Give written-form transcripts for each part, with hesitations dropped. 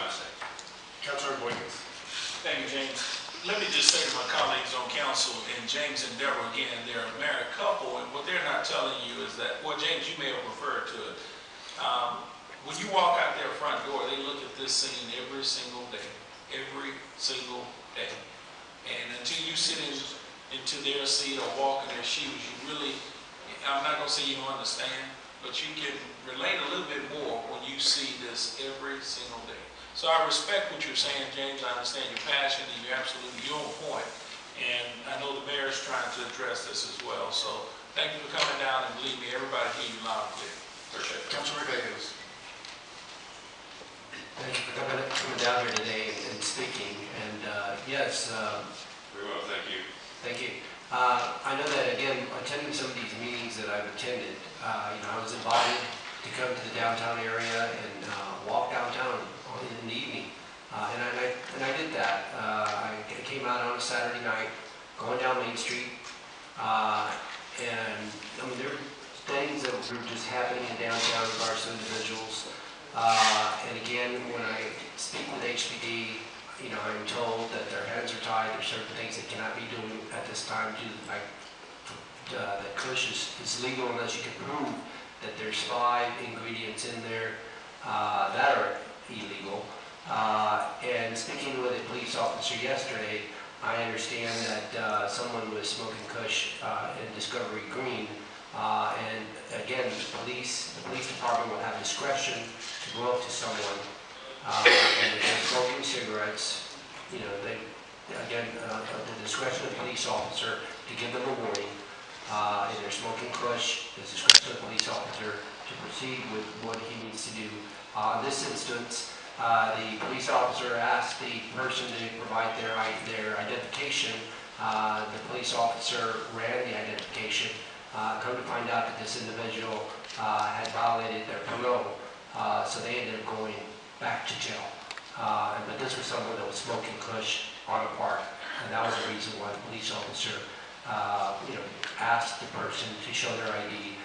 my say. Councilor Boykins. Thank you, James. Let me just say to my colleagues on council, and James and Deborah, again, they're a married couple, and what they're not telling you is that, well, James, you may have referred to it. When you walk out their front door, they look at this scene every single day. Every single day. And until you sit into their seat or walk in their shoes, you really, I'm not going to say you don't understand, but you can relate a little bit more when you see this every single day. So I respect what you're saying, James. I understand your passion, and you're absolutely on point. And I know the mayor's trying to address this as well. So thank you for coming down, and believe me, everybody hear you loud and clear. Appreciate it. Councilor Vegas. Thank you for coming down here today and speaking. And yes, Very well, thank you. thank you. I know that, again, attending some of these meetings that I've attended, I was invited to come to the downtown area and walk downtown in the evening. And I did that. I came out on a Saturday night, going down Main Street. And I mean, there were things that were just happening in downtown in regards to individuals. And again, when I speak with HPD, I'm told that their hands are tied. There's certain things they cannot be doing at this time due to that Kush is legal unless you can prove that there's 5 ingredients in there that are illegal. And speaking with a police officer yesterday, I understand that someone was smoking Kush in Discovery Green. And again, the police department will have discretion to go up to someone and if they're smoking cigarettes, the discretion of the police officer to give them a warning. If they're smoking Kush, the discretion of the police officer to proceed with what he needs to do. In this instance, the police officer asked the person to provide their identification. The police officer ran the identification. Come to find out that this individual had violated their parole, so they ended up going back to jail. But this was someone that was smoking Kush on a park, and that was the reason why the police officer, asked the person to show their ID.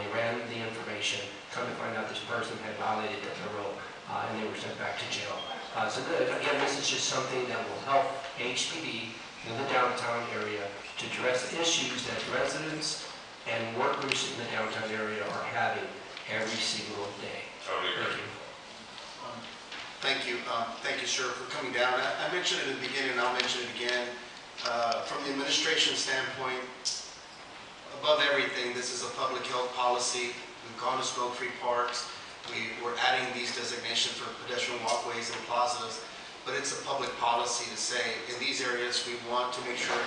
They ran the information. Come to find out this person had violated their parole, and they were sent back to jail. So again, this is just something that will help HPD in the downtown area to address issues that residents and workers in the downtown area are having every single day. Totally agree. Thank you. Thank you, sir, for coming down. I mentioned it in the beginning, and I'll mention it again. From the administration standpoint, above everything, this is a public health policy. We've gone to smoke-free parks. We're adding these designations for pedestrian walkways and plazas, but it's a public policy to say in these areas we want to make sure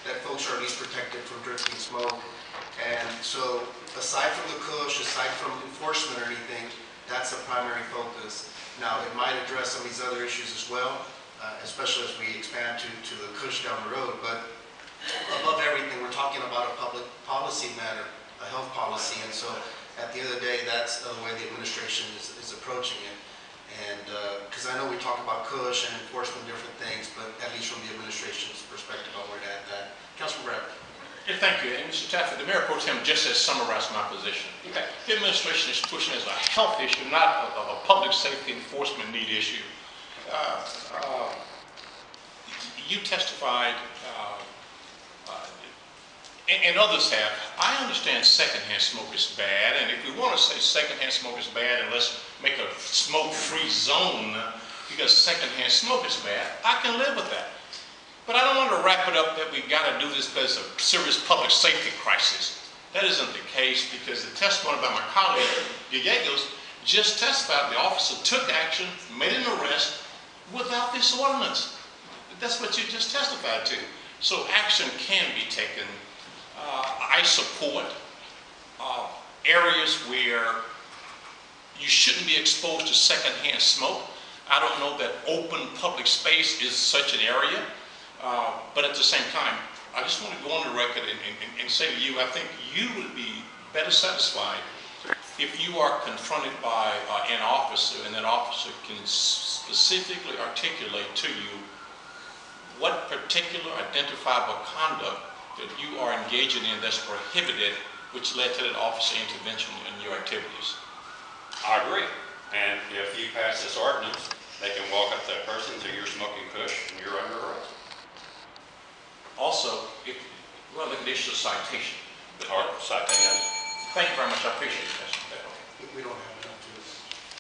that folks are at least protected from drifting smoke. And so aside from the Kush, aside from enforcement or anything, that's a primary focus. Now, it might address some of these other issues as well, especially as we expand to the Kush down the road. But above everything, we're talking about a public policy matter, a health policy. And so at the end of the day, that's the way the administration is approaching it. And because I know we talk about Kush and enforcement, different things, but at least from the administration's perspective, I wanted to add that. Councilman Bradley. Yeah, thank you. And Mr. Tafford, the Mayor Pro Tem just has summarized my position. Okay. The administration is pushing as a health issue, not a public safety enforcement need issue. You testified, and others have. I understand secondhand smoke is bad, and if we want to say secondhand smoke is bad, and let's make a smoke-free zone because secondhand smoke is bad, I can live with that. But I don't want to wrap it up that we've got to do this because of serious public safety crisis. That isn't the case because the testimony by my colleague, Gallegos, just testified the officer took action, made an arrest without this ordinance. That's what you just testified to. So action can be taken. I support areas where you shouldn't be exposed to secondhand smoke. I don't know that open public space is such an area. But at the same time, I just want to go on the record and say to you, I think you would be better satisfied if you are confronted by an officer and that officer can specifically articulate to you what particular identifiable conduct that you are engaging in that's prohibited, which led to that officer intervention in your activities. I agree. And if you pass this ordinance, They can walk up to that person, so you're smoking kush and you're under arrest. Also, well, they can issue a citation. Or citation. Thank you very much, I appreciate it, Mr. Bell. We don't have